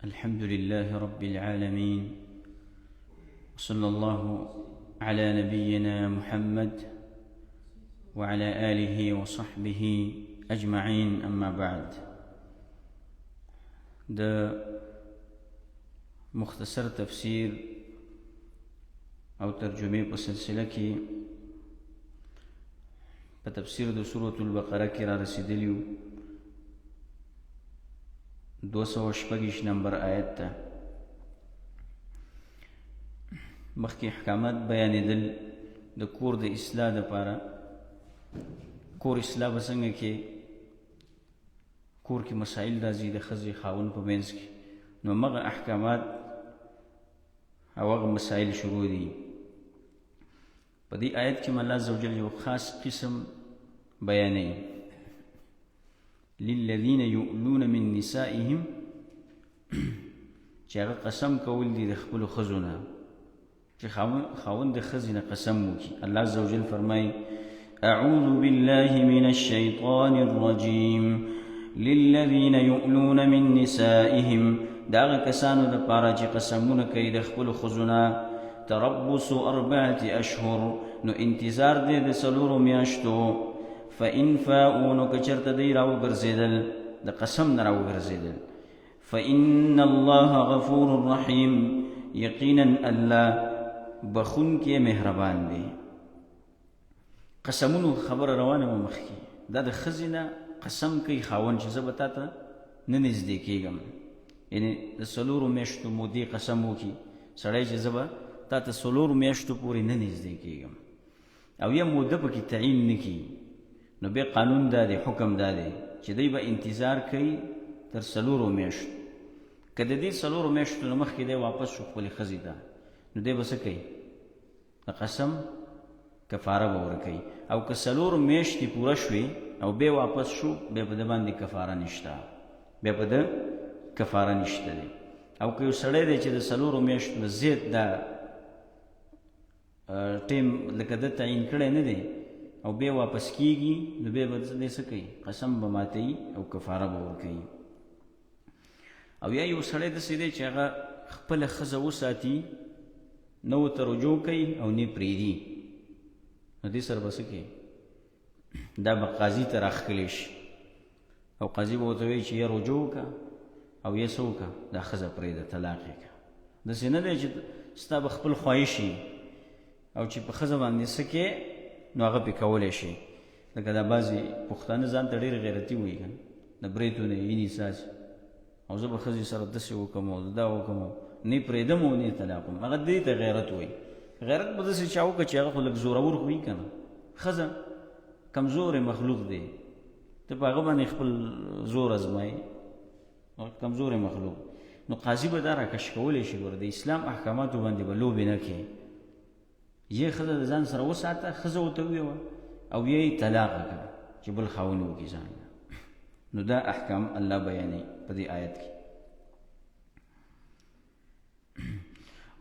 الحمد لله رب العالمين، وصلى الله على نبينا محمد وعلى آله وصحبه أجمعين. أما بعد، ده مختصر تفسير أو ترجمة بسلسلة کی په تفسیر د سورة البقره کې را رسیدلیو 226 نمبر آیت ته. مخکې احکامات بیانېدل د کور د اصلاح دپاره. کور اصلاح به څنګه کې کور کې مسائل راځي د ښځې خاوند په منځ کې، نو همغه احکامات او هغه مسائل شروع دي. په دې آیت کې الله عزوجل یو خاص قسم بیانوي، للذین یؤلون من نسائهم، چې هغه قسم کول دي د خپلو ښځو نه، چې خاوند د ښځې نه قسم وکړي. الله عزوجل فرمایي: اعوذ بالله من الشیطان الرجیم للذین یؤلون من نسائهم، دا هغه کسانو دپاره چې قسمونه کوي د خپلو ښځو نه. تربص 4 اشهر، نو انتظار دی د 4 میاشتو. فإن فاؤوا، نو که چېرته دی راوګرځېدل د قسم نه راوګرځېدل. فإن الله غفور رحیم، یقینا الله بخونکی مهربان دی. قسمونو خبره روانه وه مخکې، دا د ښځې نه قسم کوي خاوند چې زه به تا ته نه نږدې کېږم، یعنې د 4 میاشتو مودې قسم وکړي سړی چې زه به تا ته 4 میاشتو پورې نه نږدې کېږم، او یا موده پکې تعین نه کړي. نو بیا قانون دا دی، حکم دا دی چې دی به انتظار کوي تر 4 میاشتو. که د دې 4 میاشتو نه مخکې دی واپس شو خپلې ښځې ته، نو دی به څه کوي؟ د قسم کفاره به ورکوي. او که 4 میاشتې پوره شوې او بیا واپس شو، بیا په ده باندې کفاره نشته، بیا په ده کفاره نشته دی. او که یو سړی دی چې د 4 میاشتو نه زیات دا ټیم لکه ده تعین کړی نه دی او بیا واپس کیږي، نو بیا به دی څه کوي؟ قسم به ماتوي او کفاره به ورکوي. او یا یو سړی داسې دی چې هغه خپله ښځه وساتي، نه ورته رجوع کوي او نه پرېږدي، نو دې سره به څه کوي؟ دا به قاضي ته راښکلی شي، او قاضي به ورته وایي چې یا رجوع وکړه او یا څه وکړه، دا ښځه پرېږده، طلاق یې کړه. داسې نه دی چې ستا به خپل خواهش وي او چې په ښځه باندې څه کې نو هغه پې کولی شي. لکه دا بعضې پښتانه ځان ته ډېر غیرتي وایي که نه، د بریتو نه یې ویني څاڅي، او زه به ښځې سره داسې وکړم او دا وکړم، نه پرېږدم او نه طلاق وم. هغه دې ته غیرت وایي. غیرت به داسې چا وکړه چې هغه خو لږ زورور خو وي که نه. ښځه کمزوری مخلوق دی، ته په هغه باندې خپل زور ازمایي، کمزوری مخلوق. نو قاضي به دا راکش کولی شي. ګوره د اسلام احکاماتو باندې به لوبې نه کوي. یې ښځه د ځان سره وساته، ښځه ورته وویوه، او یې طلاق کړه چې بل خاوند وکړي ځان. نو دا احکام الله بیانوي په دې آیت کې.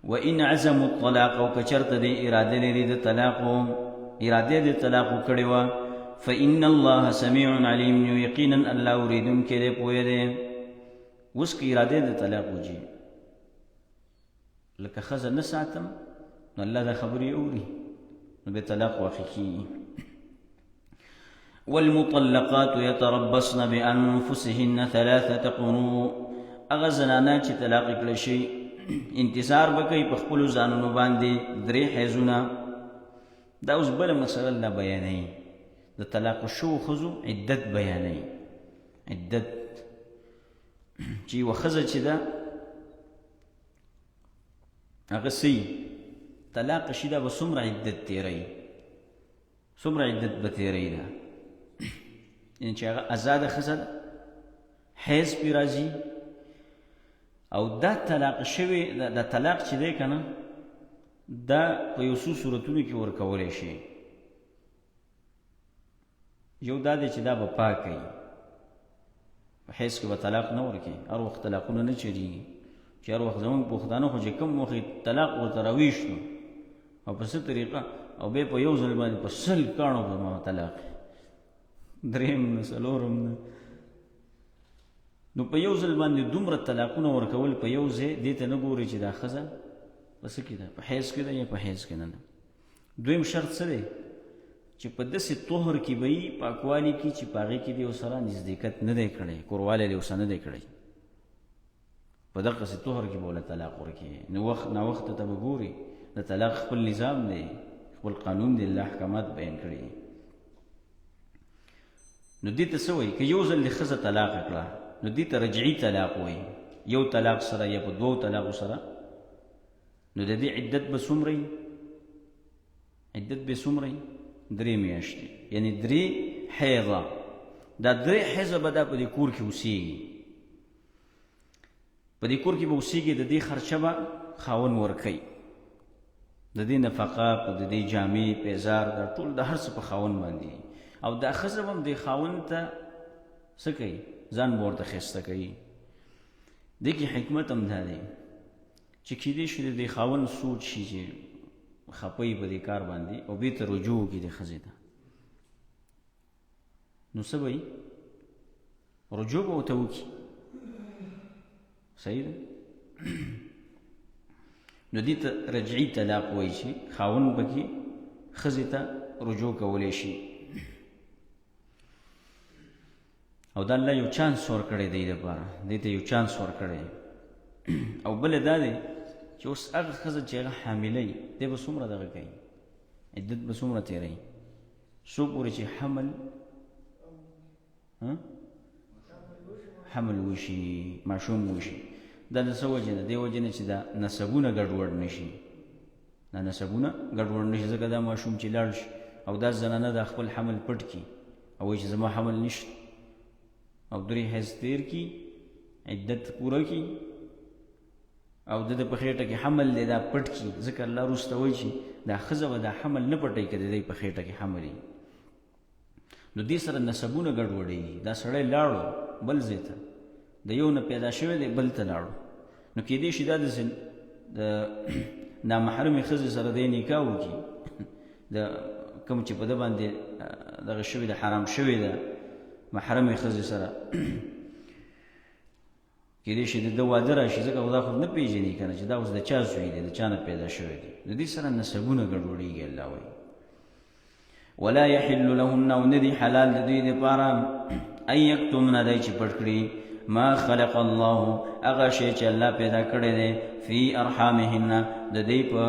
وإن عزموا الطلاق، او که چېرته دی اراده لري د طلاقو، اراده د طلاقو کړې وه، فإن الله سمیع علیم، نو یقینا الله اورېدونکی دی، پوهه دی. اوس که اراده د طلاق وجي، لکه ښځه نه ساتم، نو الله دا خبرې اوري، نو بیا طلاق واقع کېږي. والمطلقات يتربصن بأنفسهن 3 قروء، هغه زنانه چې طلاق کړی شي انتظار به کوي په خپلو ځانونو باندې 3 حیضونه. دا اوس بله مسله الله بیانوي، د طلاق شوو ښځو عدت بیانوي. عدت چې یوه ښځه چې ده هغه څه طلاق شي، دا به څومره عدت تېروي، څومره عدت به تېروي ده. یعنې چې هغه ازاده ښځه ده، حیض پې راځي، او دا طلاق شوی دا طلاق چې دی که نه، دا په یو څو صورتونو کې ورکولی شي. یو دا دی چې دا به پاک کوي، په حیض کې به طلاق نه ورکوي، هر وخت طلاقونه نه چلېږي. چې هر وخت زموږ پښتانه خو چې کوم وخت طلاق ورته راویښ نو، او په څه طریقه، او بیا په یو ځل باندې په 100 کاڼو به طلاق، 3 نه 4 نه. نو په یو ځل باندې دومره طلاقونه ورکول په یو ځای دې ته نه ګوري چې دا ښځه په څه کې ده، په حیض کې ده یا په حیض کې نه ده. دویم شرط څه دی چې په داسې طهر کې به یي، پاکوالي کې چې په هغې کې دې ورسره نزدېکت نه دی کړی، کوروالی دې ورسره نه دی کړی، په دغسې طهر کې به ورله طلاق ورکوي. نو وخت ناوخته ته به ګوري، د طلاق خپل نظام دی، خپل قانون دی، الله احکامات بیان کړي. نو دې ته څه وایي؟ که یو ځل دې ښځه طلاق کړه نو دې ته رجعي طلاق وایي، یو طلاق سره یا په دوو طلاقو سره. نو د دې عدت به څومره وي؟ عدت به څومره وي؟ 3 میاشتې، یعنی 3 حیضه. دا 3 حیضه به دا په دې کور کې اوسېږي، په دې کور کې به اوسېږي، د دې خرچه به خاوند ورکوي، د دې نفقه، د دې جامې پیزار، دا ټول د هر څه په خاوند باندې، او دا ښځه به هم دې خاوند ته څه کوي؟ ځان به ورته ښایسته کوي. دې کې حکمت هم دا دی چې کیدای شي د دې خاوند سوچ شي چې خپه یي په دې کار باندې او بېرته رجوع وکړي دې ښځې ته، نو څه به یي؟ رجوع به ورته وکړي. صحیح ده؟ نو دې ته رجعي طلاق وایي چې خاوند پکې ښځې ته رجوع کولی شي. او دا الله یو چانس ورکړی دی دپاره، دې ته یو چانس ورکړی. او بله دا دی چې اوس هغه ښځه چې هغه حامله وي دی به څومره دغه کوي؟ عدت به څومره تېروي؟ څو پورې چې حمل وشي، ماشوم وشي. دا د څه وجې ده؟ دې وجې نه چې دا نسبونه ګډوډ نه شي، دا نسبونه ګډوډ نه شي، ځکه دا ماشوم چې لاړ شي او دا زنانه دا خپل حمل پټ کړي او وایي چې زما حمل نشته، او 3 حیض تېر کړي، عدت پوره کړي، او د په خېټه کې حمل دی دا پټ کړي، ځکه الله وروسته وایي چې دا ښځه به دا حمل نه پټوي که د دې په خېټه کې حمل وي. نو دې سره نسبونه ګډوډېږي. دا سړی لاړو بل ځای ته، د یو نه پیدا شوی دی بل ته لاړو، نو کیدای شي دا د نامحرمې ښځې سره دی نکاح وکړي، د کوم چې په ده باندې دغه شوې ده، حرام شوې ده، محرمې ښځې سره کیدای شي د ده واده راشي، ځکه خو دا خو نه پېژني که نه چې دا اوس د چا زوی دی، د چا نه پیدا شوی دی. د دې سره نسبونه ګډوډېږي. الله وایي ولا يحل لهن، او نه دي حلال د دوی دپاره ان یکتمن، دی چې پټ کړي ما خلق الله، هغه شی چې الله پیدا کړی دی، فی ارحامهن، د دې په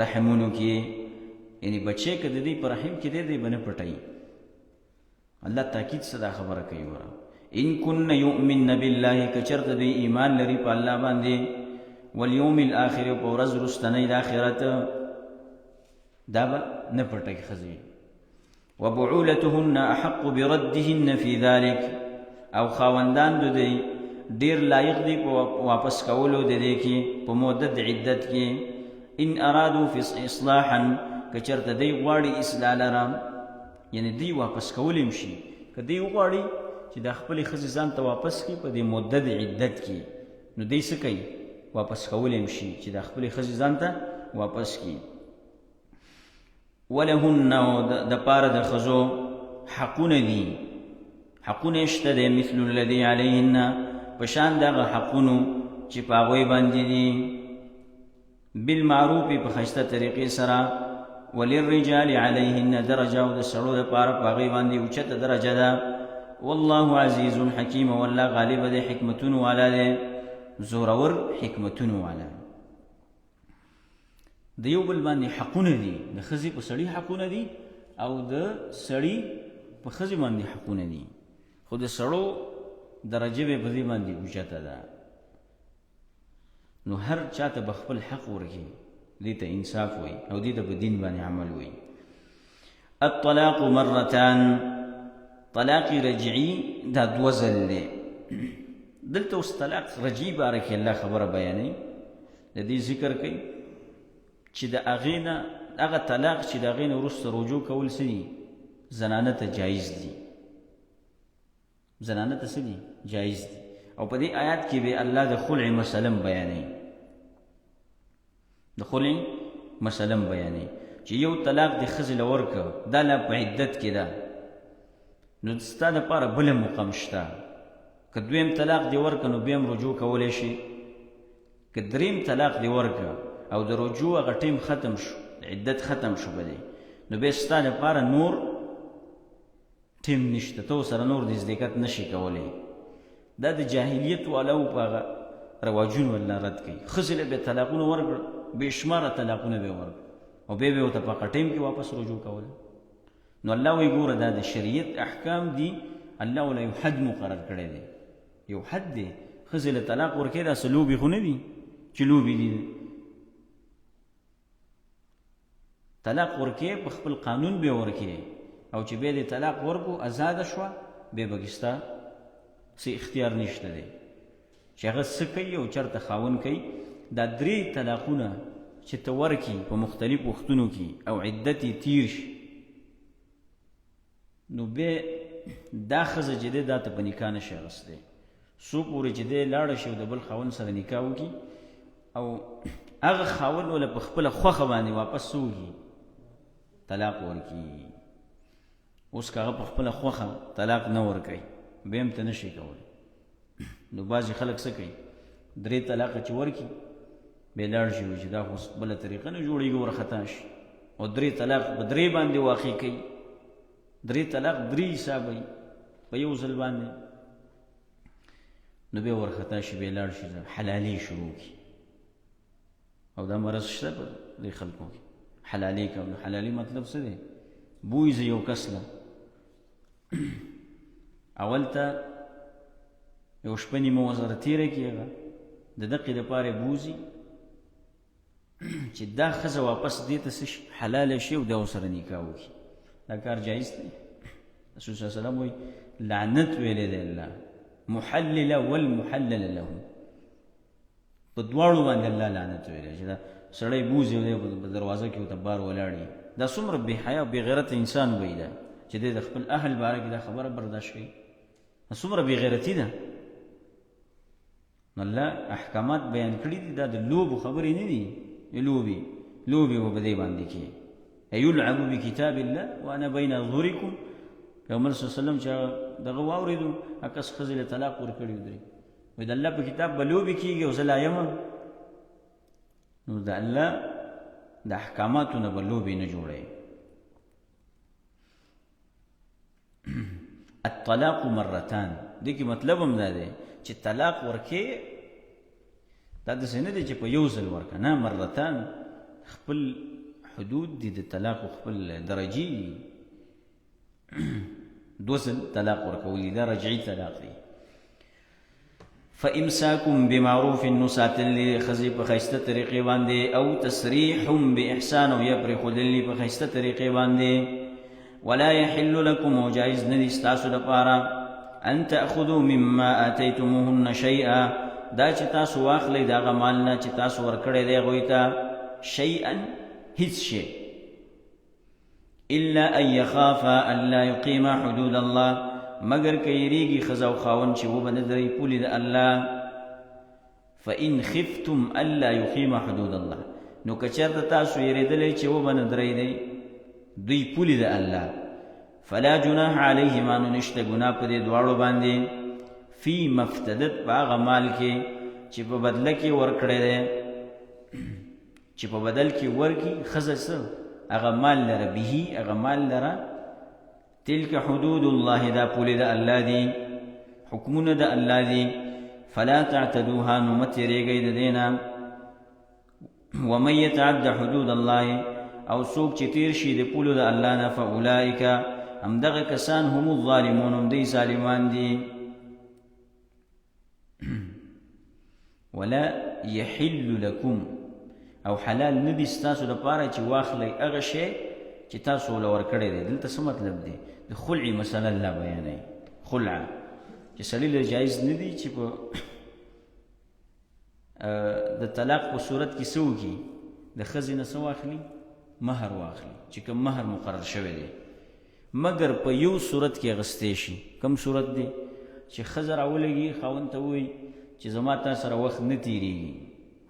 رحمونو کې، یعنی بچی که د دې په رحم کې دی، دی به نه پټوي. الله تاکید څه دا خبره کوي؟ وره ان کن یؤمن بالله، که چېرته دوی ایمان لري په الله باندې، والیوم الاخر، په ورځ وروستنۍ د آخرت، دا به نه پټوي ښځې. وبعولتهن احق بردهن فی ذلک، او خاوندان د دوی ډېر لایق دي په واپس کولو د دې کې په مدت عدت کې. ان ارادو فی اصلاحا، که چېرته دی غواړي اصلاح لره، یعنی دی واپس کولی هم شي، که دی وغواړي چې د خپلې ښځې ځان ته واپس کړي په دې مدت عدت کې، نو دی څه کوي؟ واپس کولی هم شي چې د خپلې ښځې ځان ته واپس کړي. ولهن، د پاره د ښځو حقونه دي، حقونه شته دی، مثل الذي علیهن، په شان دغه حقونو چې په هغوی باندې دي، بالمعروف، په ښایسته طریقې سره. وللرجال علیهن درجه، او د سړو دپاره په هغوی باندې اوچته درجه ده. والله عزیز حکیم، والله غالب دی، حکمتونو والا دی، زورور حکمتونو والا. د یو بل باندې حقونه دي، د ښځې په سړي حقونه دي او د سړي په ښځې باندې حقونه دي، خو د سړو درجه به په دې باندې اوچته ده. نو هر چاته به خپل حق ورکړي، دې ته انصاف وایي، او دې ته په دین باندې عمل وایي. الطلاق مرتان، طلاق رجعي دا 2 ځل دی. دلته اوس طلاق رجعي باره کې الله خبره بیانوي، د دې ذکر کوي چې د هغې نه، هغه طلاق چې د هغې نه وروسته رجوع کول څه دي؟ زنانه ته جایز دي، زنانه ته څه دي؟ جایز دي. او په دې آیات کې به الله د خلع مسله بیانوي، د خلع مسله بیانوي چې یو طلاق د ښځې له ورکړه، دا لا په عدت کې ده، نو ستا دپاره بله موقع شته که دویم طلاق دی ورکه نو بیا هم رجوع کولی شي. که دریم طلاق دی ورکه او د رجوع هغه ټیم ختم شو، عدت ختم شو به دی، نو بیا ستا لپاره نور ټیم نشته، ته ورسره نور د ازدېکت نشي کولی. دا د جاهلیت والاو په هغه رواجونو الله رد کوي. ښځې له بیا طلاقونه ورکړه، بې شماره طلاقونه به یې ورکړه او بیا به یې ورته په هغه ټیم کې واپس رجوع کوله. نو الله وایي ګوره دا د شریعت احکام دي، الله ولا یو حد مقرر کړی دی، یو حد دی. ښځې له طلاق ورکوې دا څه لوبې خو نه دي چې لوبې دي. طلاق ورکوې په خپل قانون بیا ورکوې او چې بیا دې طلاق ورکو ازاده شوه بیا پکې ستا څه اختیار نشته دی چې هغه څه کوي او چېرته خاوند کوي. دا درې طلاقونه چې ته ورکي په مختلف وختونو کې او عدت یې تیر شي، نو بیا دا ښځه چې دی دا ته په نکاح نشي اخیستی. څو پورې چې دی لاړه شي او د بل خاوند سره نکاح وکړي او هغه خاوند وله په خپله خوښه باندې واپس څه وکړي طلاق ورکړي. اوس که هغه په خپله خوښه طلاق نه ورکوي بیا هم ته نشي کولی. نو بعضې خلک څه کوي، درې طلاقه چې ورکړي بیا لاړ شي چې دا خو بله طریقه نه جوړېږي ورخطا شي او درې طلاق په درې باندې واقع کوي. درې طلاق درې حسابوي په یو ځل باندې، نو بیا ورخطا شي بیا لاړ شي حلالي شروع کړي. او دا مرض شته په دې خلکو کې، حلالي کوي. حلالي مطلب څه دی؟ بوی زه یو کس له اول ته یو شپه نیمه ورسره تېره کړي، هغه د دقې دپاره بوځي چې دا ښځه واپس دې ته څه شي حلاله شي او دا ورسره نکاح وکړي. دا کار جایز دی. رسول صلی الله علیه وسلم وایي لعنت ویلی دی الله محلله والمحلل له، په دواړو باندې الله لعنت ویلی چې دا سړی بوځي او دی په دروازه کې ورته بار ولاړي. دا څومره بې حیا بې غیرته انسان وایي دا چې دی د خپل اهل باره کې دا خبره برداشت کوي. څومره بې غیرتي ده. نو الله احکامات بیان کړي دي، دا د لوبو خبرې نه دي. لوبې به په دې باندې کې یلعب بکتاب الله وانا بین ظهورکم. پیغمبر صلی الله علیه وسلم چې دغه واورېدو هغه ښځې له طلاق ورکړي ودرې وایي د الله په کتاب به لوبې کېږي او زه لا یم. نو د الله د احکاماتو نه به لوبې نه جوړوي. الطلاق مرتان دې کې مطلب هم دا دی چې طلاق ورکې دا داسې نه دی چې په یو ځل ورکه، نه، مرتان خپل حدود دي د طلاق خپل درجې دي. دو ځل طلاق ورکول دا رجعي طلاق دی. فامساکم بمعروف نو ساتل ښځې په ښایسته طریقې باندې او تسریح باحسان او یا پرېښودل په ښایسته طریقې باندې. ولا يحل لكم او جایز نه دي ستاسو لپاره ان تأخذوا مما آتيتموهن شيئا دا چې تاسو واخلئ د هغه مال نه چې تاسو ورکړی دی هغوی ته شیئا هیڅ شی الا ان یخافا الا یقیما حدود الله مگر که یریږي ښځه او خاوند چې وبه نه درئ پولې د الله. فان خفتم الا یقیما حدود الله نو که چېرته تاسو یېرېدلی چې وبه نه درئ دی دوی پولې د الله فلا جناح علیهما نو نشته ګناه په دې دواړو باندې فی مفتدت په هغه مال کې چې په بدله کې ورکړی دی چې په بدل کې ورکړي ښځه څه هغه مال لره به هغه مال لره. تلک حدود الله دا پولې د الله دي حکمونه د الله دي. فلا تعتدوها نو مه تېرېږئ د دې نه. ومن یتعد حدود الله او څوک چې تیر شي د پولو د الله نه فاولئک همدغه کسان هم الظالمون هم دی ظالمان دي. ولا یحل لکم او حلال نه دي ستاسو لپاره چې واخلئ هغه شی چې تاسو له ورکړی دی. دلته څه مطلب دی؟ د خلعې مسله الله بیانوي. خلعه چې سړي له جایز نه دي چې په د طلاق په صورت کې څه وکړي د ښځې نه څه واخلي مهر واخلي چې کوم مهر مقرر شوی دی مګر په یو صورت کې اخیستی شي. کوم صورت دی؟ چې ښځه راولګي خاوند ته ووایي چې زما تا سره وخت نه تېرېږي.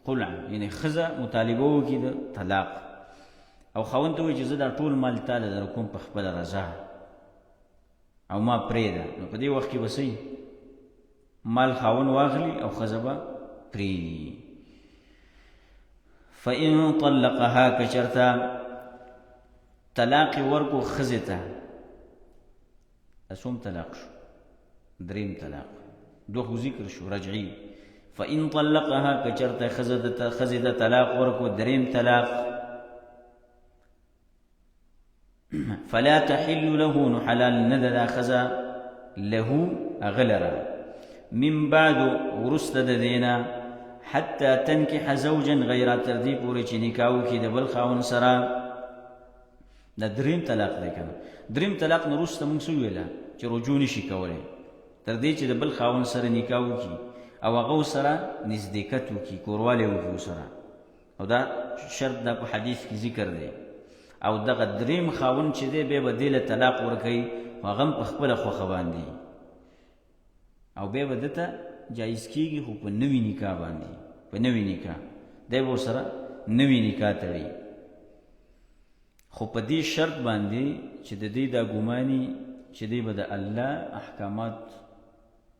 خلع یعنې ښځه مطالبه وکړي د طلاق او خاوند ته ووایي چې زه دا ټول مال تاله در کوم په خپله رضا او ما پرېږده. نو په دې وخت کې به څه مال خاون واخلي او خزبا پریدي. فإن طلقها کچرتا طلاق ورکو خزتا اسوم طلاق شو دریم طلاق دو خو ذکر شو رجعی. فإن طلقها کچرتا خزتا طلاق ورکو دریم طلاق فلا تحل له نحلال نددا خزا له أغلرا من بعد ورست ددينا حتى تنكح زوجا غير تردي پوری چی نکاو کی دبل خاون سرا. دا دریم طلاق دی کنه. دریم طلاق نورست مونږ سو ویلا چې رجوع نشي کولای تر دې چې دبل خاون سره نکاو کی او هغه سره نزدېکت وکي کورواله وکي سره، او دا شرط دا په حدیث کې ذکر دی. او دغه دریم خاون چې دی به بدیل طلاق ورکي هغه په خپل خوخه باندې او به ودته جایز کیږي خو په نوې نکاح باندې، په نوې نکاح دی و سره نوې نکاح تړي، خو په دې شرط باندې چې د دې دا ګماني چې دی به د الله احکامات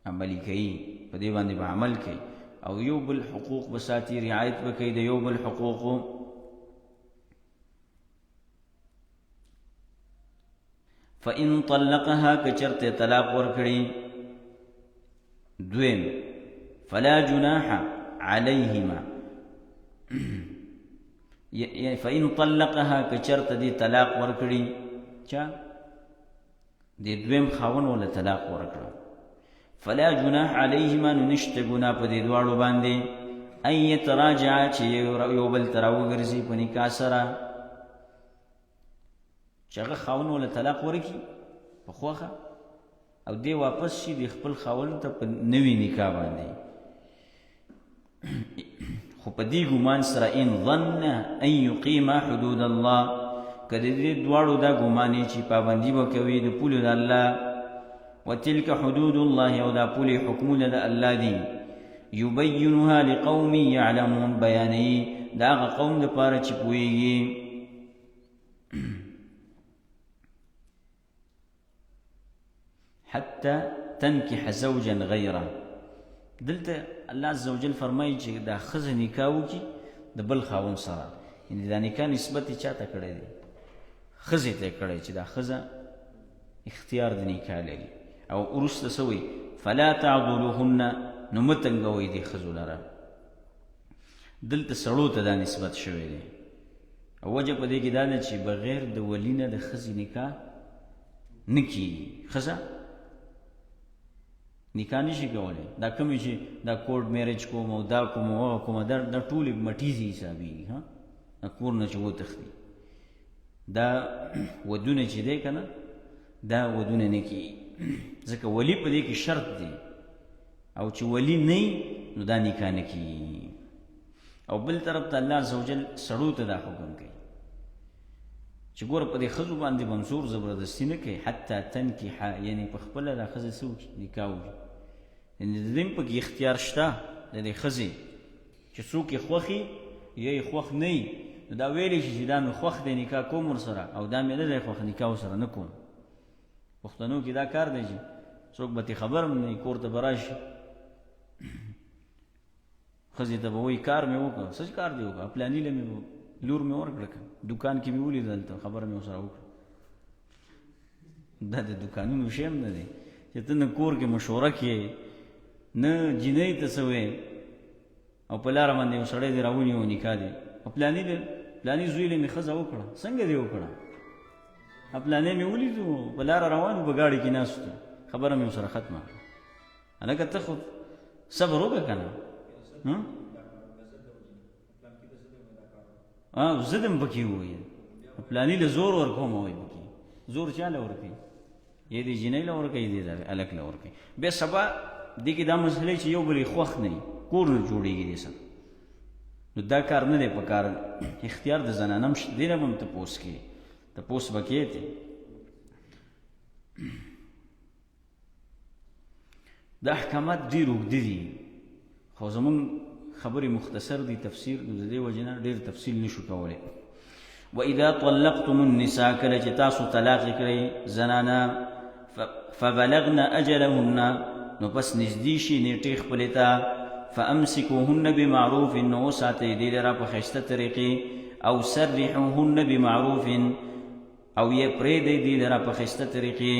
عملی کوي، په دې باندې به عمل کوي او یو بل حقوق بساتی رعایت وکړي د یو بل حقوقو. فإن طلقها کچرت طلاق ورکړي دویم فلا جناح عليهما فإن طلقها کچرت دی طلاق ورکړي چا دی دویم خاون ولا طلاق ورکړه فلا جناح عليهما نشت گنا په دې دواړو باندې ان يتراجع چې یو بل تراو ګرځي په نکاح سره چې هغه خاون ولا طلاق ورکړي په خوخه او دی واپس شي د خپل خاون ته په نوې نکاح باندې، خو په دې ګمان سره ان ظن ان يقيم حدود الله کله دې دواړو دا ګمانې چې پابندي وکوي د پولو د الله وتلك حدود الله او دا پولي حکمونه د الله دي يبينها لقوم يعلمون بیانې دا قوم د پاره چې پويږي. حتى تنكح زوجا غيره دلته الله عز وجل فرمایي چې دا خزه نکاح کی د بل خاون سره، یعنی دا نکاح نسبت چاته کړی دی خزه ته کړی چې دا خزه اختیار د نکاح لري او ورسته سوی فلا تعذلوهن نو متنګوي دي خزو لره دلته سړو ته دا نسبت شوی دی او وجه په دې کې دا نه چې بغیر د ولینه د خزې نکاح نکی خزه نکاح نشي کولی. دا کومې چې دا کورټ میرج کوم او دا کوم او کوم دا ټولې مټیزي حسابي ها دا کور نه چې وتختی دا ودونه چې دی کنه دا ودونه نه کی ځکه ولی په دې کې شرط دی او چې ولی نه نو دا نکاح نه کی. او بل طرف ته الله عزوجل سړو ته دا حکم کوي چې ګور په دې خزو باندې منصور زبردستی نه کوي حتی تنکح، یعنی په خپل د خزې سو نکاح وکړي، یعنی د دې په کې اختیار شته د دې خزې چې څوک یې خوښي یا یې خوښ نه نو دا ویلی شي چې دا مې خوښ دی نکاح کوم ورسره او دا مې نه دی خوښ نکاح ورسره نه کوم. پښتنو کې دا کار دی چې څوک به خبر هم نه کور ته به راشي ښځې ته به وایي کار مې وکړه څه کار دی وکړه پلاني له مې لور مې ورکړه دکان کې مې ولید دلته خبره مې ورسره وکړه. دا د دکانونو شی هم نه دی چې ته نه کور کې مشوره کې نه جینۍ ته څه وایې او په لاره باندې یو سړی دې راونیو نکاح دی او پلاني زوی له مې ښځه وکړه څنګه دې وکړه پلانې مې ولیدو په لاره روانو په ګاډي کې ناستو خبره مې ورسره ختمه هلکه ته خو صبر وکړه که نه زدم پکې ووایي پلاني له زور ورکوم وایي پکې زور چا له ورکوي یا دې جینۍ له ورکوي دې هلک له ورکوي. بیا سبا دې کې دا مسئله چې یو بل یې خوښ نه وي کور نه جوړېږي دې سره نو دا کار نه دی په کار. اختیار د زنانه هم شته دې نه به هم تپوس کوي تپوس به کوې ته. دا احکامات ډېر اوږده دي خو زمونږ خبرې مختصر دي تفسیر د دې وجې نه ډېر تفصیل نشو کولی. وإذا طلقتم النساء کله چې تاسو طلاق کړئ زنانه فبلغن اجلهن نو پس نزدې شي نیټې خپلې ته فامسکوهن بمعروف نو وساتئ دې لره په ښایسته طریقې او سرحوهن بمعروف او یې پرېږدئ دې لره په ښایسته طریقې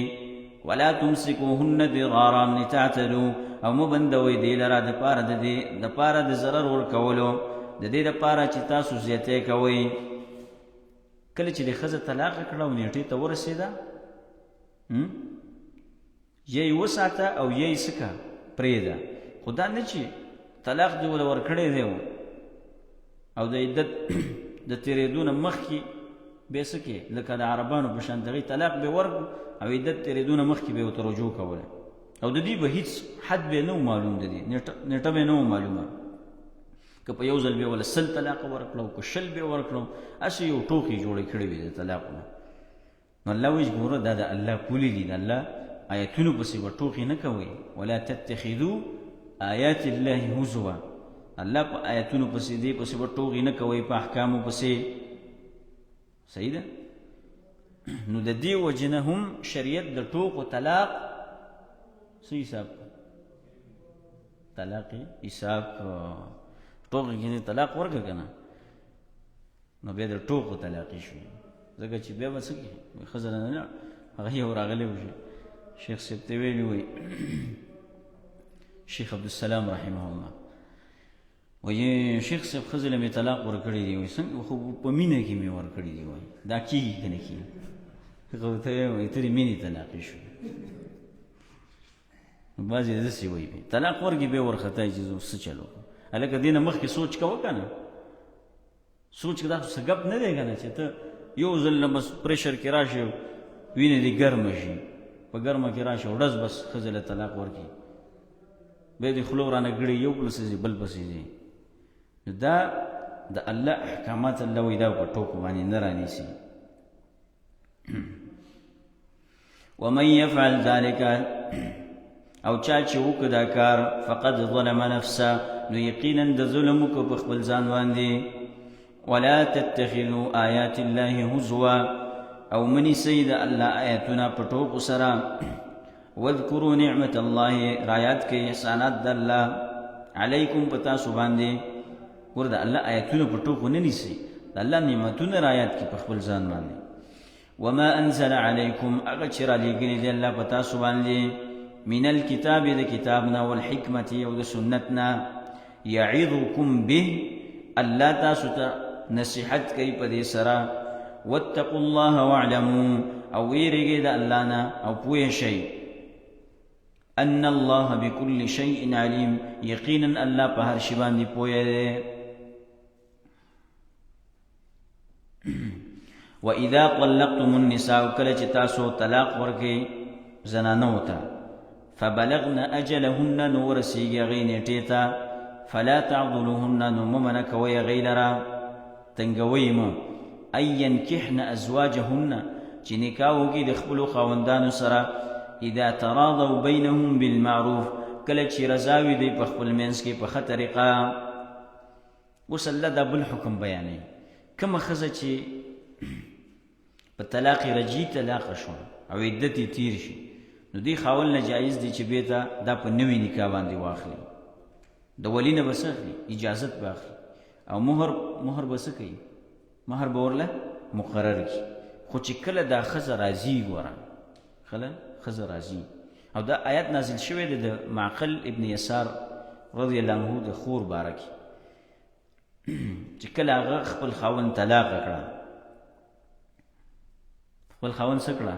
ولا تمسکوهن ضرارا لتعتدوا او مه بندوئ دې لره دپاره د ضرر ورکولو د دې دپاره چې تاسو زیاتی کوئ. کله چې د ښځه طلاقه کړه او نیټې ته ورسېده یا یې وساته او یا یې څه کړه پرېږده، خو دا نه چې طلاق دې وله ورکړی دی او د عدت د تېرېدو نه مخکې بیا څه کې لکه د عربانو په شان دغې طلاق به ورکړو او عدت تېرېدو نه مخکې به یې ورته رجوع کوله او د دې به هېڅ حد به نه و معلوم، د دې نیټه به نه و معلومه، که په یو ځل بیا وله 100 طلاقه ورکړه او که 20 بیا ورکړه، هسې یو ټوکې جوړې کړې وې د طلاقونه. نو الله وایي ګوره دا د الله پولې دي، د الله آیتونو پسې به ټوکې نه کوئ. ولا تتخذوا آیات الله هزوا، الله په آیتونو پسې دې پسې به ټوکې نه کوئ، په احکامو پسې. صحیح ده؟ نو د دې وجې نه هم شریعت د ټوکو طلاق څه حساب طلاق حساب ټوکې کې طلاق ورکړه که نه نو بیا د ټوکو طلاقې شوې، ځکه چې بیا به څه کړي ښځه نه هغه یو راغلی و شیخ صاحب ته ویلي وایي شیخ عبدالسلام رحمه الله وایي شیخ صاحب ښځې له مې طلاق ورکړی دی، وایي څنګه خو په مینه کې مې ورکړي دي، وایي دا کېږي که نه کېږي؟ هغه ورته وایي ته د مینې طلاقې شوې. بعضې داسې وایي طلاق ورکړي بیا ورختای چې زه څه چلو هلکه دې نه مخکې سوچ کوه که نه، سوچ که دا خو څه ګپ نه دی که نه چې ته یو ځل نه بس پریشر کې راشي وینې دې ګرمه شي، په ګرمه کې راشي ورځ بس ښځې له طلاق ورکړي بیا دې خوله ورانه ګړي یو پسې ځي بل پسې ځي. دا د الله احکامات الله وایي دا په ټوکو باندې نه رانیسي. ومن يفعل ذلك او چا چې وکړه دا کار فقد ظلم نفسه نو یقینا د ظلم وکړه په خپل ځان باندې. ولا تتخذوا آیات الله هزوا او منیسئ د الله آیتونه په ټوکو سره. واذکروا نعمت الله رایات کې احسانات د الله علیکم په تاسو باندې. ګوره د الله آیتونه په ټوکو نه نیسئ، د الله نعمتونه رایات کې په خپل ځان باندې. وما انزل علیکم هغه چې رالیږلي دی الله په تاسو باندې من الكتاب د کتابنا والحکمت او د سنتنا یعظکم به الله تاسو ته نصیحت کوي په دې سره. واتقوا الله واعلموا او ویریږئ د الله نه او پوه شئ ان الله بكل شيء علیم یقینا الله په هر شي باندې پوه دی. واذا طلقتم النساء کله چې تاسو طلاق ورکئ زنانو ته فبلغن اجلهن نو ورسیږي هغې نیټې ته فلا تعضلوهن نو مه منع کوئ هغې لره تنګوئ مه ان ینکحن ازواجهن چې نکاح وکړي د خپلو خاوندانو سره اذا تراضوا بینهم بالمعروف کله چې رضا وي دوی په خپل منځ کې په ښه طریقه. اوس الله دا بل حکم بیانوي کومه ښځه چې په طلاق رجعي طلاقه شوه او عدت یې تیر شي نو دې خاوند نه جایز دی چې بېرته دا په نوي نکاح باندې واخلي، د ولي نه به څه اخلي اجازت به اخلي او مهر به څه کوي مهر به ورله مقرر کړي. خو چې کله دا ښځه راځي ګوره کله ښځه راځي او دا آیت نازل شوی دی د معقل ابن یسار رضی الله عنه د خور باره کې چې کله هغه خپل خاوند طلاقه کړه خپل خاوند څه کړه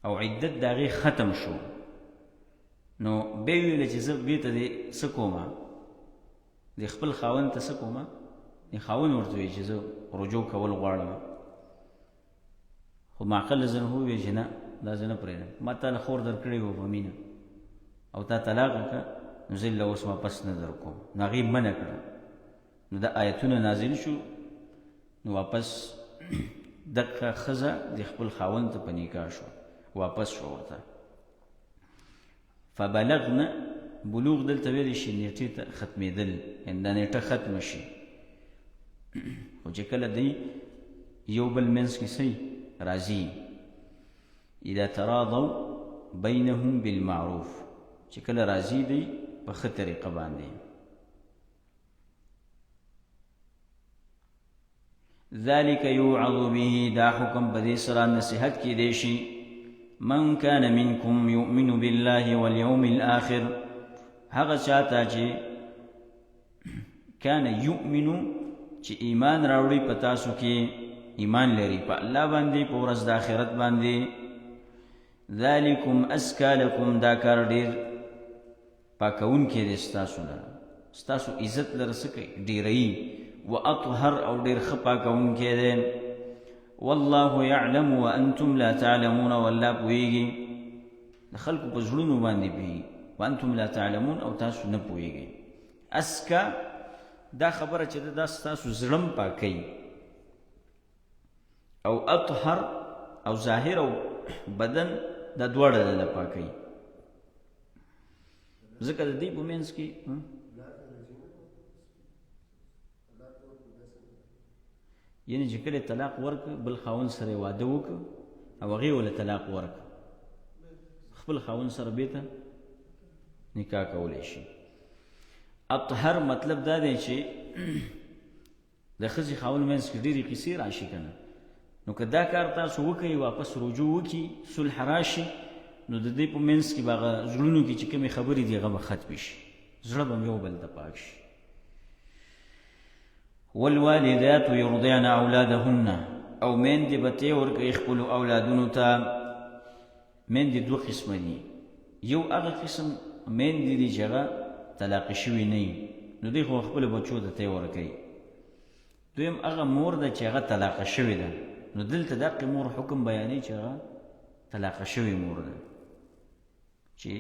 او عدت د هغې ختم شو نو بیا یې ویله چې زه بېرته دې څه کومه د خپل خاوند ته څه کومه د خاوند ورته وایي چې زه رجوع کول غواړم. خو معقل زه نه وویل چې نه دا زه نه پرېږدم ما تا له خور درکړې وه په مینه او تا طلاق کړه نو زه له اوس واپس نه در کوم. نو هغې منع کړه نو دا آیتونه نازل شو نو واپس دغه ښځه د خپل خاوند ته په نکاح شو واپس شو ورته. فبلغن بلوغ دلته ویلی شي نیټې ته ختمېدل یعنې دا نیټه ختمه شي خو چې کله دی یو بل منځ کې څه راځي اذا تراضوا بینهم بالمعروف چې کله راضي دی په ښه طریقه باندې. ذلك يوعظ به دا حکم په دې سره نصیحت کیدی شي من كان منكم يؤمن بالله واليوم الآخر هغه چاته چې کان یؤمنو چې ایمان راوړي په تاسو کې ایمان لري په الله باندې په ورځ د آخرت باندې. ذالکم ازکا لکم دا کار ډیر پاکونکی دی ستاسو لره ستاسو عزت لره څه کوي ډیروي و اطهر او ډیر ښه پاکونکی دی. والله يعلم وانتم لا تعلمون والله پوهیږي د خلکو په زړونو باندې پوهیږي وانتم لا تعلمون او تاسو نه پوهیږئ. اسکا دا خبره چې دا ستاسو زړم پاکوي او اطهر او ظاهر او بدن دا دواړه د پاکوي. ځکه د دې په منځ کې یعنی چې کله طلاق ورک بل خاوند سره واده وکړ او هغې وله طلاق ورک خپل خاوند سره بیرته نکاح کولی شي. اطهر مطلب دا دی چې د ښځې خاوند منځ کې ډېرې قصې راشي که نه نو که دا کار تاسو وکړئ واپس رجوع وکړي صلح راشي نو د دې په منځ کې به هغه زړونو کې چې کومې خبرې دي هغه به ختمې شي زړه به یو بل ته پاک شي. والوالدات يرضعن اولادهن او میندې به تې ورکوي خپلو اولادونو ته. میندې دوه قسمه دي یو هغه قسم میندې دي چې هغه طلاق شوي نه وي نو دوی خو خپلو بچو ته تې ورکوي. دویم هغه مور ده چې هغه طلاقه شوې ده نو دلته دقې مور حکم بیانوي چې هغه طلاقه شوې مور ده چې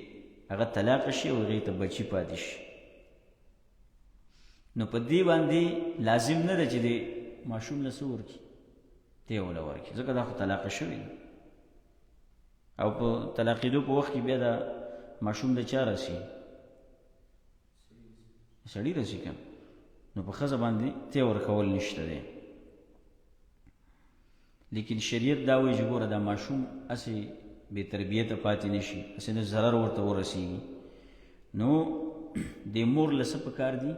هغه طلاقه شي او هغې ته بچي پاتې شي. نو په دې باندې لازم نه ده چې د ماشوم له څه ورکړي تی وله ورکړي ځکه دا خو طلاقه شوې ده او په طلاقېدو په وخت کې بیا دا ماشوم د چا رسي سړي رسي که نو په ښځه باندې تی ورکول نشته دی. لیکن شریعت دا وایي چې ګوره دا ماشوم هسې بې تربیته پاتې نه شي هسې نه ضرر ورته ورسېږي نو د مور له څه پکار دي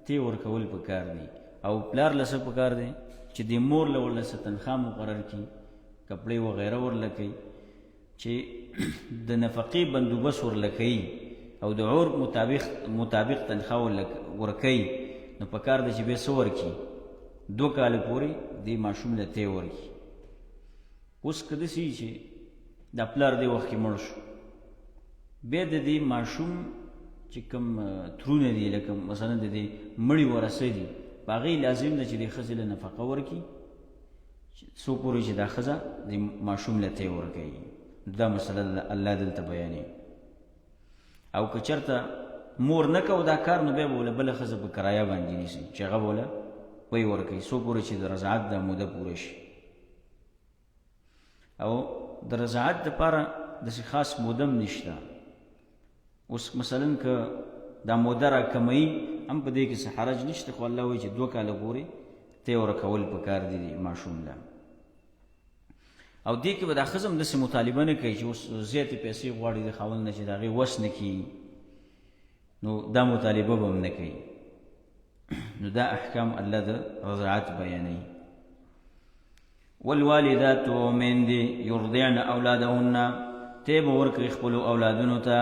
تی ورکول پکار دي او پلار له څه پکار دی چې د مور له ورله څه تنخوا مقرر کړي کپړې وغیره ورله کوي چې د نفقې بندوبست ورله کوي او د عرف مطابق تنخوا ورکوي نو پکار دی چې بیا څه ورکړي 2 کاله پورې دې ماشوم له تی ورکړي. اوس که داسې چې دا پلار دې وخت کې مړ شو بیا د دې ماشوم چې کوم ترونه دي لکه مثلا د دې مړي ورثه دي په هغې لازم ده چې د ښځې له نفقه ورکړي څو پورې چې دا ښځه د ماشوم له تی ورکوي. دا مسله الله دلته بیانوي. او که چېرته مور نه کو دا کار نو بیا به وله بله ښځه په کرایه باندې نیسي چې هغه به وله وی ورکوي څو پورې چې د رضاعت دا موده پوره شي. او د رضاعت دپاره داسې خاص موده هم نشته. اوس مثلا که دا موده را کموي هم په دې کې څه حرج نشته خو الله وایي چې 2 کاله پورې تی ورکول پکار دي ماشوم له. او دې کې به دا ښځه هم داسې مطالبه نه کوي چې اوس زیاتې پیسې غواړي د خاوند نه چې د هغې وس نه کېږي نو دا مطالبه به هم نه کوي. نو دا احکام الله د رضاعت بیانوي. والوالدات میندې یرضعن اولادهن تی به ورکوي خپلو اولادونو ته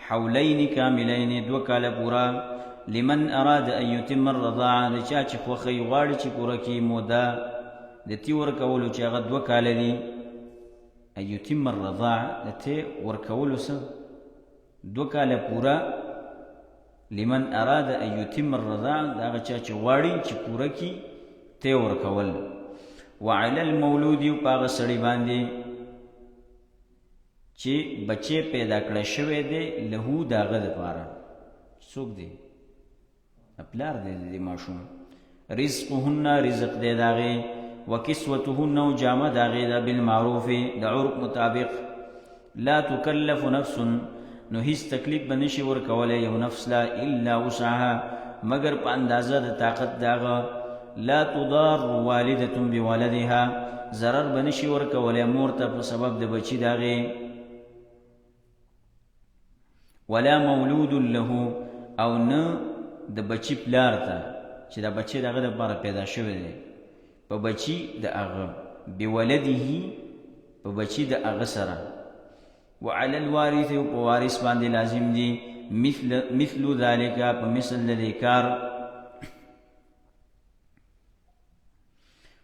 حولین کاملین 2 کاله پورا لمن اراد ان یتم الرضاعه د چا چې خوښوي غواړي چې پوره کړي موده د تی ورکولو چې هغه 2 کاله دي. ان یتم الرضاعه د تی ورکولو څه 2 کاله پورا لمن اراد ان یتم الرضاعه د هغه چا چې غواړي چې پوره کړي تی ورکول. وعلى المولود په هغه سړي باندې چې بچې پیدا کړی شوی دی لهو د هغه دپاره څوک دی پلار دی د ماشوم. رزقهن رزق دی د هغې وکسوتهن او جامه د هغې ده بالمعروف د عرف مطابق. لا تکلف نفس نو هیڅ تکلیف به نشي ورکولی یو نفس لا الا وسعها مگر په اندازه د طاقت د هغه. لا تضار والدة بولدها ضرر بنشي ورکولی مور ته په سبب د بچي د هغې ولا مولود له او نه د بچی پلار ته چې دا بچی دغه دپاره پیدا شوی دی په بچی د هغه بولده په بچی د هغه سره وعلى الوارث او په وارث باندې لازم دی مثل ذلك په مثل د کار.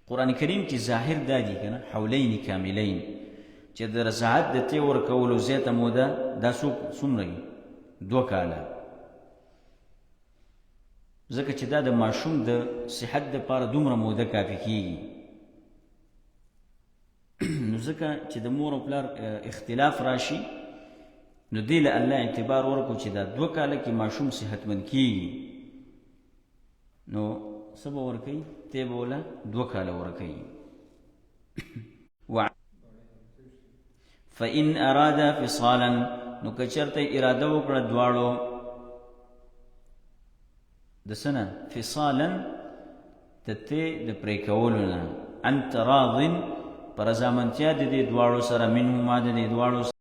قرآن کریم کې ظاهر دا دی کنه حولین کاملین چې د رضاعت د تی ورکولو زیاته موده دا څومره 2 کاله، ځکه چې دا د ماشوم د صحت دپاره دومره موده کافي کېږي. نو ځکه چې د مور او پلار اختلاف راشي نو دې له الله اعتبار ورکړو چې دا 2 کاله کې ماشوم صحتمند کېږي نو څه به ورکوي؟ تی به وله 2 کاله ورکوي. فإن أرادا فصالا نو که چېرته اراده وکړه دواړو د څه نه فصالا د تی د پرې کولو نه عن تراض په رضامندتیا د دې دواړو سره منهما د دې دواړو